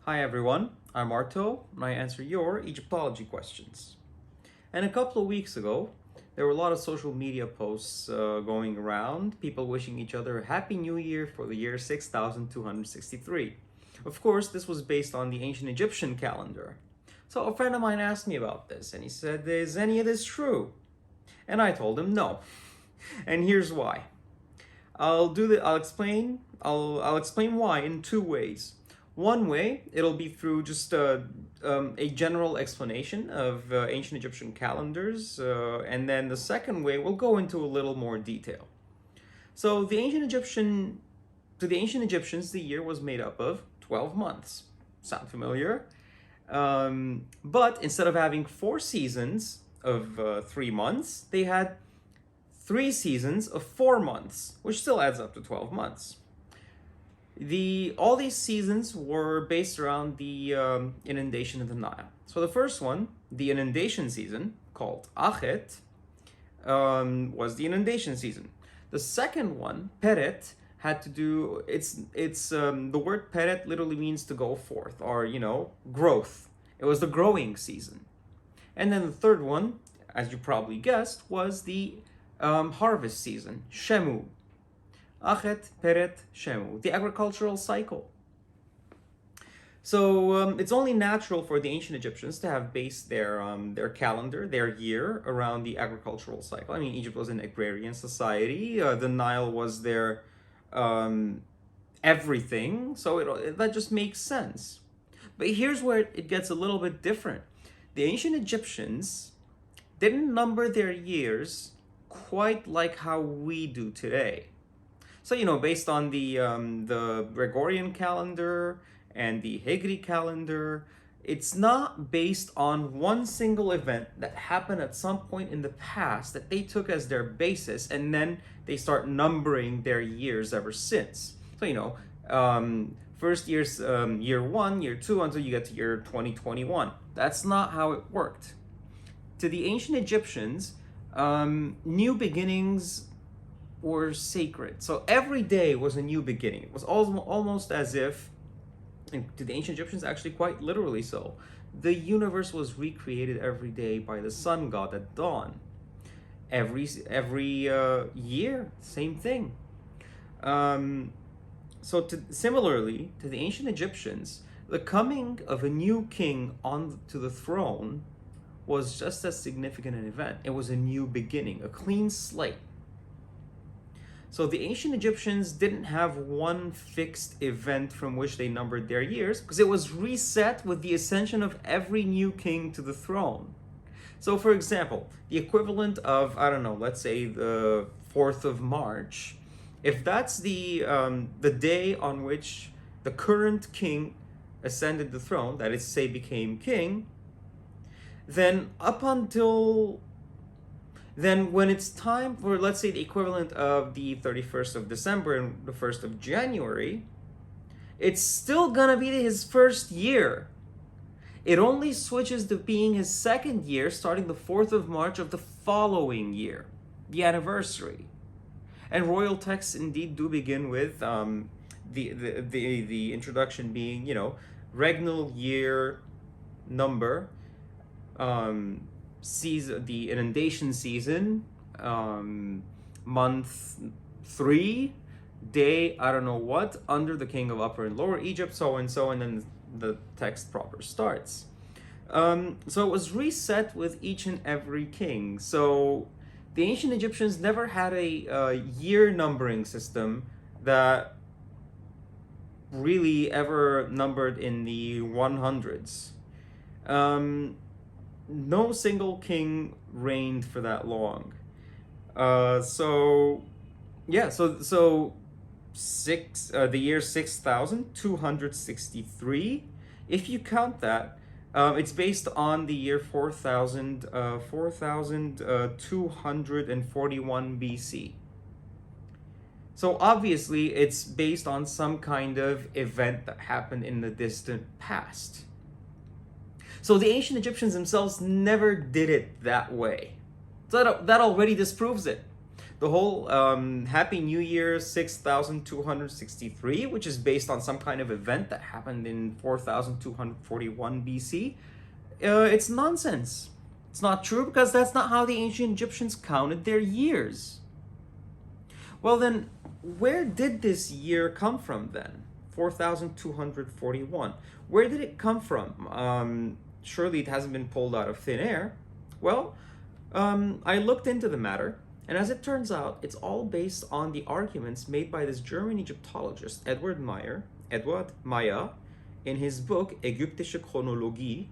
Hi everyone, I'm Arto, and I answer your Egyptology questions. And a couple of weeks ago, there were a lot of social media posts going around, people wishing each other a Happy New Year for the year 6263. Of course, this was based on the ancient Egyptian calendar. So a friend of mine asked me about this, and he said, "Is any of this true?" And I told him no. And here's why. I'll explain why in two ways. One way, it'll be through just a general explanation of ancient Egyptian calendars, and then the second way, we'll go into a little more detail. So to the ancient Egyptians, the year was made up of 12 months. Sound familiar? But instead of having 4 seasons of 3 months, they had 3 seasons of 4 months, which still adds up to 12 months. All these seasons were based around the inundation of the Nile. So the first one, the inundation season, called Achet, was the inundation season. The second one, Peret, had to do the word Peret literally means to go forth, or growth. It was the growing season. And then the third one, as you probably guessed, was the harvest season, Shemu. Achet, Peret, Shemu, the agricultural cycle. So it's only natural for the ancient Egyptians to have based their calendar, their year, around the agricultural cycle. I mean, Egypt was an agrarian society. The Nile was their everything. So that just makes sense. But here's where it gets a little bit different. The ancient Egyptians didn't number their years quite like how we do today. So, based on the Gregorian calendar and the Hijri calendar, it's not based on one single event that happened at some point in the past that they took as their basis, and then they start numbering their years ever since. So, first year's year 1, year 2, until you get to year 2021. That's not how it worked. To the ancient Egyptians, new beginnings were sacred. So every day was a new beginning. It was almost as if, and to the ancient Egyptians, actually quite literally so, the universe was recreated every day by the sun god at dawn. Every year, same thing. Similarly, to the ancient Egyptians, the coming of a new king onto the throne was just as significant an event. It was a new beginning, a clean slate. So the ancient Egyptians didn't have one fixed event from which they numbered their years, because it was reset with the ascension of every new king to the throne. So for example, the equivalent of, I don't know, let's say the 4th of March, if that's the day on which the current king ascended the throne, that is to say became king, then when it's time for, let's say, the equivalent of the 31st of December and the 1st of January, it's still gonna be his first year. It only switches to being his second year starting the 4th of March of the following year, the anniversary. And royal texts indeed do begin with the introduction being, regnal year number, season, the inundation season, month 3, day I don't know what, under the king of Upper and Lower Egypt, so and so, and then the text proper starts. So it was reset with each and every king. So the ancient Egyptians never had a year numbering system that really ever numbered in the 100s. No single king reigned for that long. The year 6263, if you count that, it's based on the year 4241 BC. So obviously it's based on some kind of event that happened in the distant past. So the ancient Egyptians themselves never did it that way. So that already disproves it. The whole Happy New Year 6263, which is based on some kind of event that happened in 4241 BC, it's nonsense. It's not true because that's not how the ancient Egyptians counted their years. Well, then, where did this year come from then? 4241. Where did it come from? Surely it hasn't been pulled out of thin air. Well, I looked into the matter, and as it turns out, it's all based on the arguments made by this German Egyptologist, Edward Meyer, in his book Ägyptische Chronologie,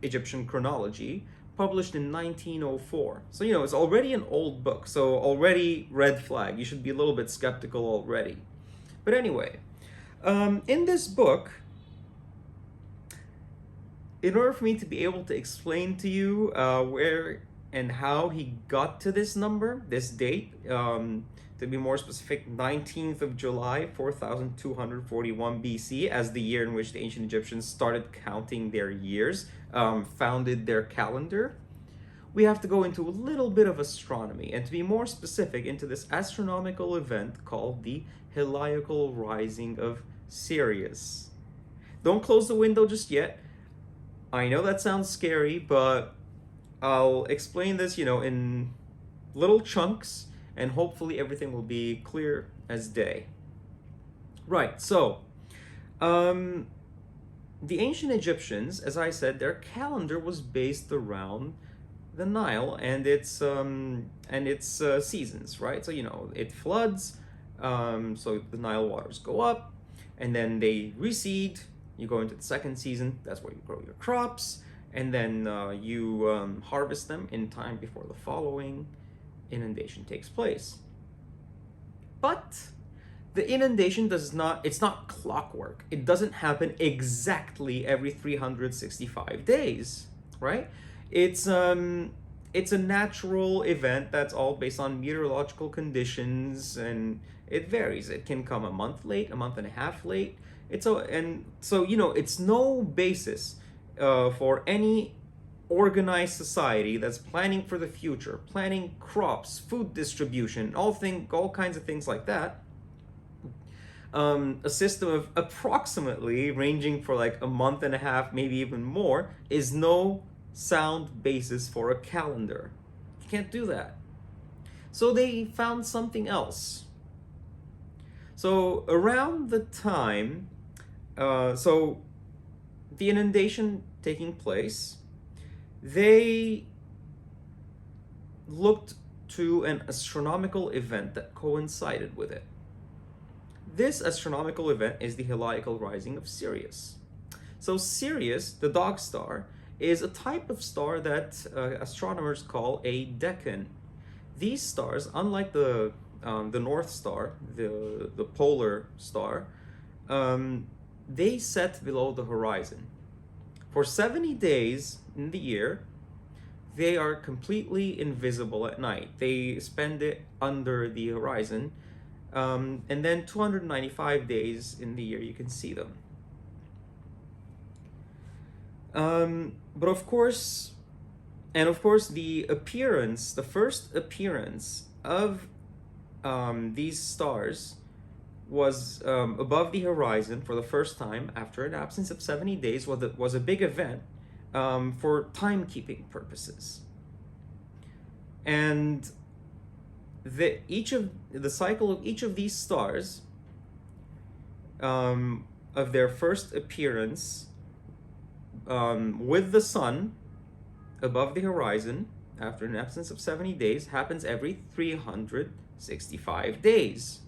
Egyptian Chronology, published in 1904. So, it's already an old book, so already red flag. You should be a little bit skeptical already. But anyway, in this book, in order for me to be able to explain to you where and how he got to this number, this date, to be more specific, 19th of July, 4241 BC, as the year in which the ancient Egyptians started counting their years, founded their calendar, we have to go into a little bit of astronomy, and to be more specific, into this astronomical event called the Heliacal Rising of Sirius. Don't close the window just yet. I know that sounds scary, but I'll explain this, in little chunks, and hopefully everything will be clear as day. Right, so, the ancient Egyptians, as I said, their calendar was based around the Nile and its seasons, right? So, it floods, so the Nile waters go up, and then they recede. You go into the second season, that's where you grow your crops, and then you harvest them in time before the following inundation takes place. But the inundation it's not clockwork. It doesn't happen exactly every 365 days, right? It's a natural event that's all based on meteorological conditions, and it varies. It can come a month late, a month and a half late. It's no basis for any organized society that's planning for the future, planning crops, food distribution, all kinds of things like that. A system of approximately ranging for like a month and a half, maybe even more, is no sound basis for a calendar. You can't do that. So they found something else. So around the time, so the inundation taking place, they looked to an astronomical event that coincided with it. This astronomical event is the Heliacal Rising of Sirius. So Sirius, the dog star, is a type of star that astronomers call a decan. These stars, unlike the North Star, the polar star, they set below the horizon. For 70 days in the year, they are completely invisible at night. They spend it under the horizon, and then 295 days in the year you can see them. But of course, the first appearance of these stars was above the horizon for the first time after an absence of 70 days was a big event for timekeeping purposes. And the cycle of each of these stars, of their first appearance with the sun above the horizon after an absence of 70 days, happens every 365 days.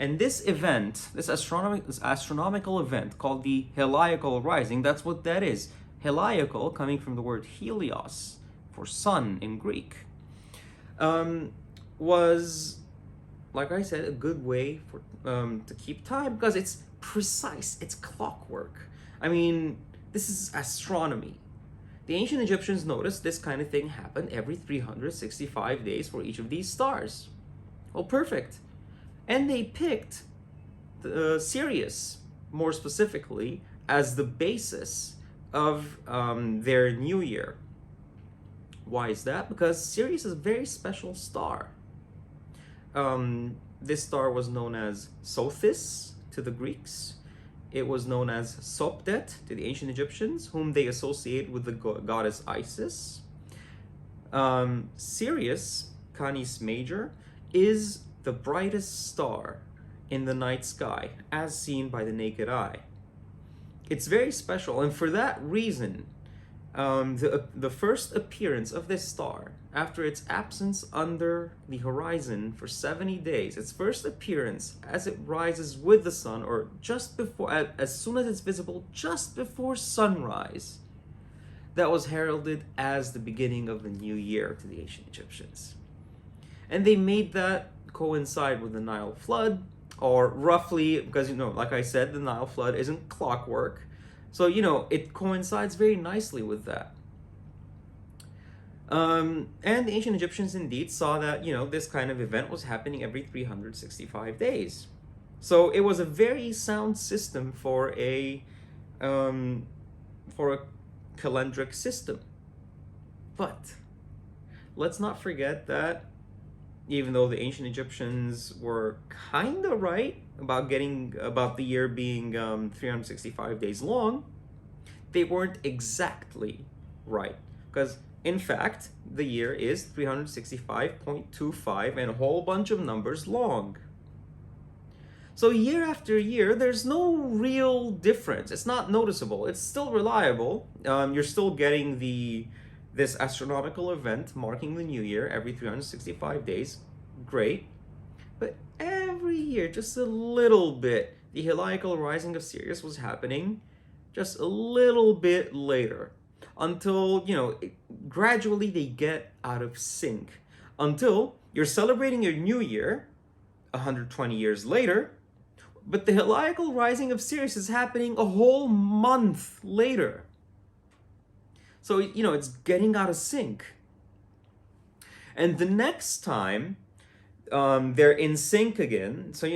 And this event, this astronomical event called the Heliacal Rising, that's what that is. Heliacal, coming from the word helios, for sun in Greek, was, like I said, a good way for to keep time, because it's precise, it's clockwork. I mean, this is astronomy. The ancient Egyptians noticed this kind of thing happened every 365 days for each of these stars. Well, perfect. And they picked Sirius, more specifically, as the basis of their new year. Why is that? Because Sirius is a very special star. this star was known as Sothis to the Greeks. It was known as Sopdet to the ancient Egyptians, whom they associate with the goddess Isis. Sirius, Canis Major, is the brightest star in the night sky, as seen by the naked eye. It's very special, and for that reason, the first appearance of this star, after its absence under the horizon for 70 days, its first appearance as it rises with the sun, or just before, as soon as it's visible, just before sunrise, that was heralded as the beginning of the new year to the ancient Egyptians. And they made that coincide with the Nile flood, or roughly, because, like I said, the Nile flood isn't clockwork. So, it coincides very nicely with that. And the ancient Egyptians indeed saw that, this kind of event was happening every 365 days. So it was a very sound system for a calendric system. But let's not forget that even though the ancient Egyptians were kind of right about the year being 365 days long, they weren't exactly right. Because in fact, the year is 365.25 and a whole bunch of numbers long. So year after year, there's no real difference. It's not noticeable. It's still reliable. You're still getting this astronomical event marking the new year every 365 days. Great. But every year, just a little bit, the heliacal rising of Sirius was happening just a little bit later, until, gradually they get out of sync, until you're celebrating your new year 120 years later, but the heliacal rising of Sirius is happening a whole month later. So, it's getting out of sync. And the next time they're in sync again, so,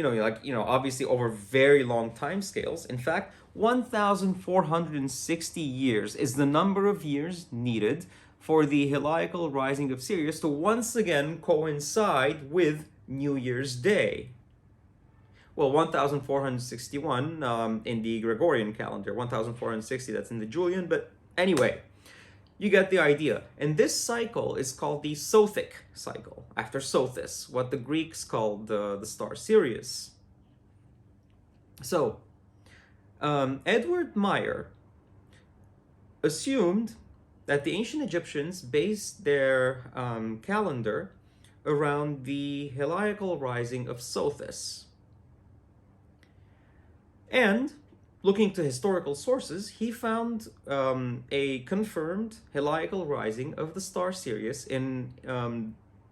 obviously over very long time scales. In fact, 1,460 years is the number of years needed for the heliacal rising of Sirius to once again coincide with New Year's Day. Well, 1,461 in the Gregorian calendar, 1,460 that's in the Julian, but anyway, you get the idea. And this cycle is called the sophic cycle, after Sothis, what the Greeks called the star Sirius. So, Edward Meyer assumed that the ancient Egyptians based their calendar around the heliacal rising of Sothis. And looking to historical sources, he found a confirmed heliacal rising of the star Sirius in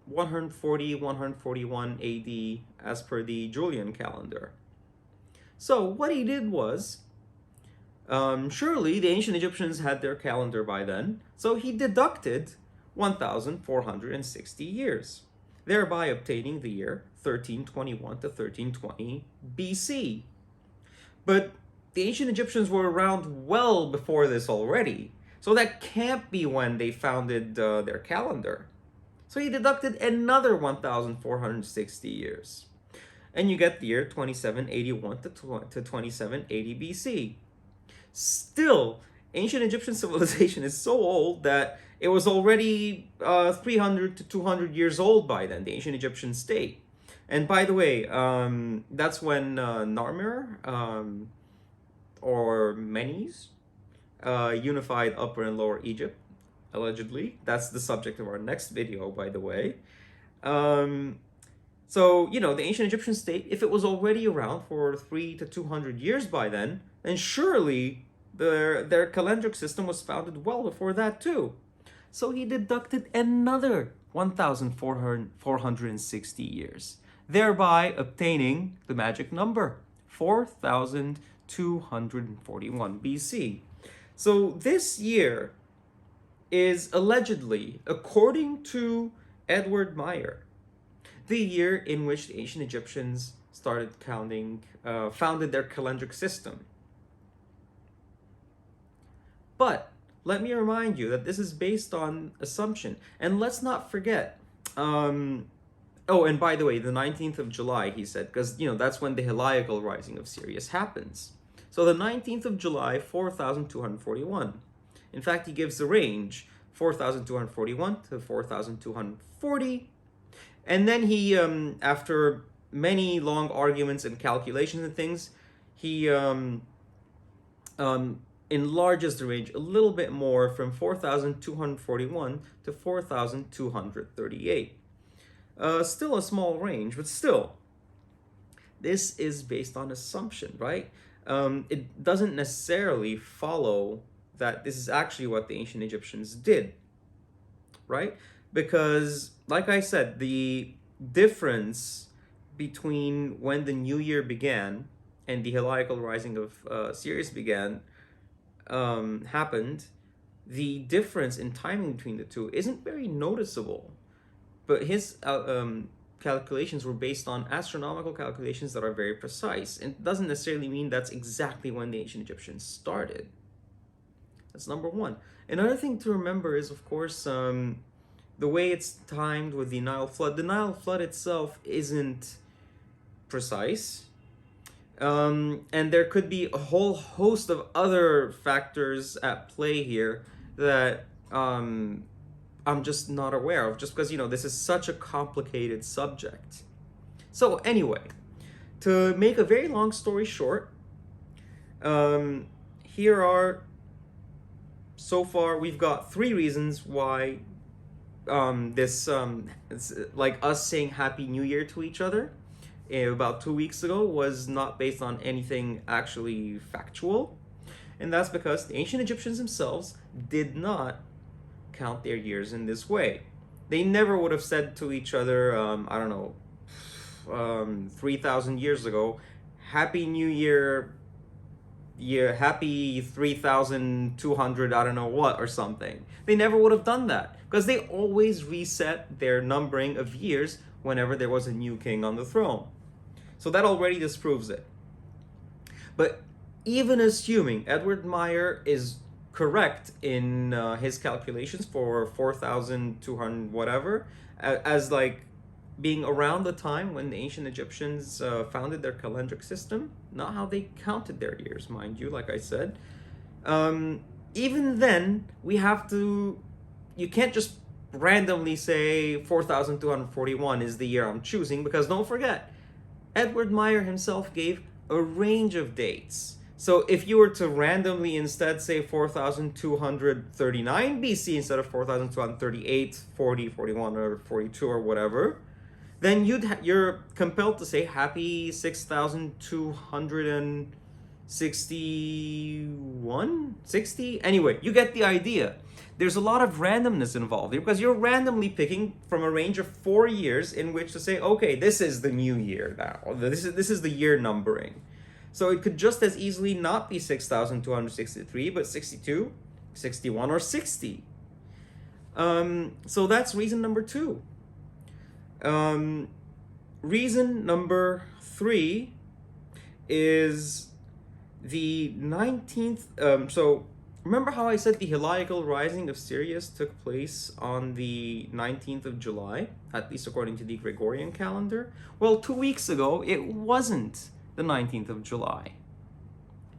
141 AD as per the Julian calendar. So what he did was, surely the ancient Egyptians had their calendar by then, so he deducted 1,460 years, thereby obtaining the year 1321 to 1320 BC. But the ancient Egyptians were around well before this already, so that can't be when they founded their calendar. So he deducted another 1,460 years. And you get the year 2781 to 2780 BC. Still, ancient Egyptian civilization is so old that it was already 300 to 200 years old by then, the ancient Egyptian state. And by the way, that's when Narmer or Menes unified Upper and Lower Egypt, allegedly. That's the subject of our next video, by the way. So, the ancient Egyptian state, if it was already around for 300 to 200 years by then surely their calendric system was founded well before that too. So he deducted another 1,460 years, thereby obtaining the magic number, 4,241 BC. So this year is allegedly, according to Edward Meyer, the year in which the ancient Egyptians started founded their calendric system. But let me remind you that this is based on assumption. And let's not forget, Oh, and by the way, the 19th of July, he said, because, that's when the heliacal rising of Sirius happens. So the 19th of July, 4,241. In fact, he gives the range, 4,241 to 4,240. And then he, after many long arguments and calculations and things, he enlarges the range a little bit more from 4,241 to 4,238. Still a small range, but still, this is based on assumption, right? It doesn't necessarily follow that this is actually what the ancient Egyptians did, right? Because, like I said, the difference between when the new year began and the heliacal rising of Sirius began happened, the difference in timing between the two isn't very noticeable. But his calculations were based on astronomical calculations that are very precise. And it doesn't necessarily mean that's exactly when the ancient Egyptians started. That's number one. Another thing to remember is, of course, the way it's timed with the Nile flood. The Nile flood itself isn't precise. And there could be a whole host of other factors at play here that I'm just not aware of, just because, this is such a complicated subject. So anyway, to make a very long story short, here are, so far, we've got 3 reasons why it's like us saying Happy New Year to each other about 2 weeks ago was not based on anything actually factual. And that's because the ancient Egyptians themselves did not count their years in this way. They never would have said to each other, 3,000 years ago, Happy New Year, happy 3,200, I don't know what, or something. They never would have done that because they always reset their numbering of years whenever there was a new king on the throne. So that already disproves it. But even assuming Edward Meyer is correct in his calculations for 4,200 whatever, as like being around the time when the ancient Egyptians founded their calendric system, not how they counted their years, mind you, like I said. Even then, you can't just randomly say 4,241 is the year I'm choosing, because don't forget, Edward Meyer himself gave a range of dates. So if you were to randomly instead say 4,239 BC instead of 4,238, 40, 41, or 42 or whatever, then you're compelled to say happy 6,261, 60. Anyway, you get the idea. There's a lot of randomness involved here because you're randomly picking from a range of 4 years in which to say, okay, this is the new year now. This is the year numbering. So it could just as easily not be 6,263, but 62, 61, or 60. So that's reason number 2. Reason number 3 is the 19th. So remember how I said the heliacal rising of Sirius took place on the 19th of July, at least according to the Gregorian calendar? Well, 2 weeks ago, it wasn't the 19th of July.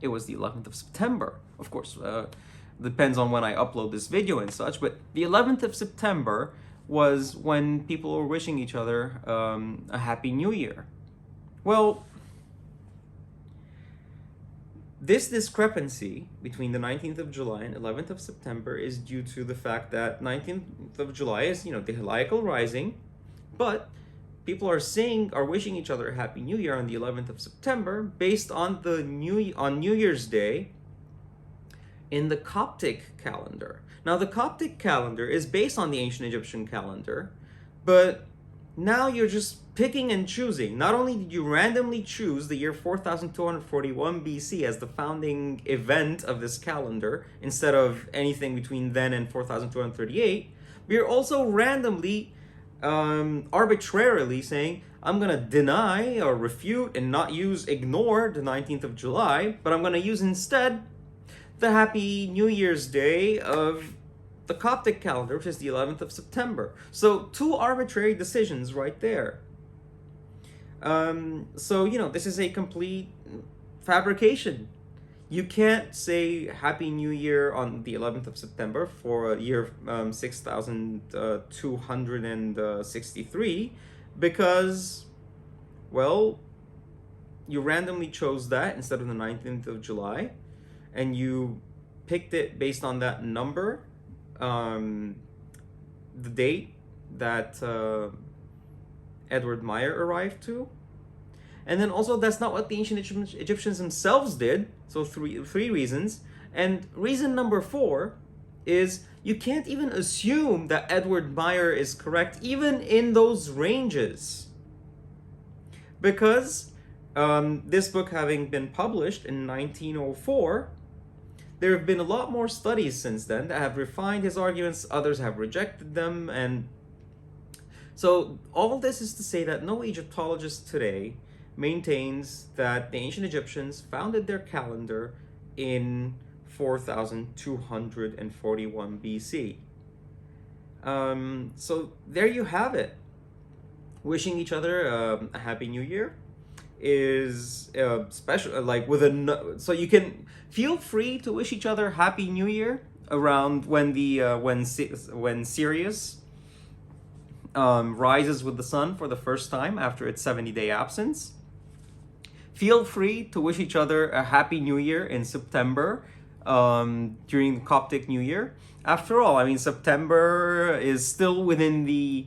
It was the 11th of September. Of course, depends on when I upload this video and such, but the 11th of September was when people were wishing each other a Happy New Year. Well, this discrepancy between the 19th of July and 11th of September is due to the fact that 19th of July is, the heliacal rising, but people are wishing each other a Happy New Year on the 11th of September based on New Year's Day in the Coptic calendar. Now, the Coptic calendar is based on the ancient Egyptian calendar, but now you're just picking and choosing. Not only did you randomly choose the year 4,241 BC as the founding event of this calendar instead of anything between then and 4,238, but you're also randomly, arbitrarily saying, I'm going to deny or refute and not ignore the 19th of July, but I'm going to use instead the Happy New Year's Day of the Coptic calendar, which is the 11th of September. So two arbitrary decisions right there. So, this is a complete fabrication. You can't say Happy New Year on the 11th of September for year 6263 because, well, you randomly chose that instead of the 19th of July, and you picked it based on that number, the date that Edward Meyer arrived to. And then also, that's not what the ancient Egyptians themselves did. So three reasons. And reason number 4 is you can't even assume that Edward Meyer is correct, even in those ranges. Because this book having been published in 1904, there have been a lot more studies since then that have refined his arguments, others have rejected them, and so all this is to say that no Egyptologist today maintains that the ancient Egyptians founded their calendar in 4241 BC. So there you have it. Wishing each other a happy new year is special, like so you can feel free to wish each other happy new year around when when Sirius rises with the sun for the first time after its 70-day absence. Feel free to wish each other a happy new year in September during the Coptic New Year. After all, I mean, September is still within the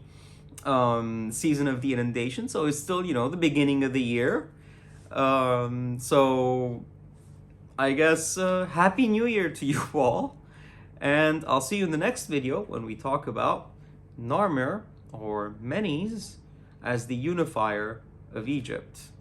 season of the inundation, so it's still, the beginning of the year. So I guess happy new year to you all, and I'll see you in the next video when we talk about Narmer or Menes as the unifier of Egypt.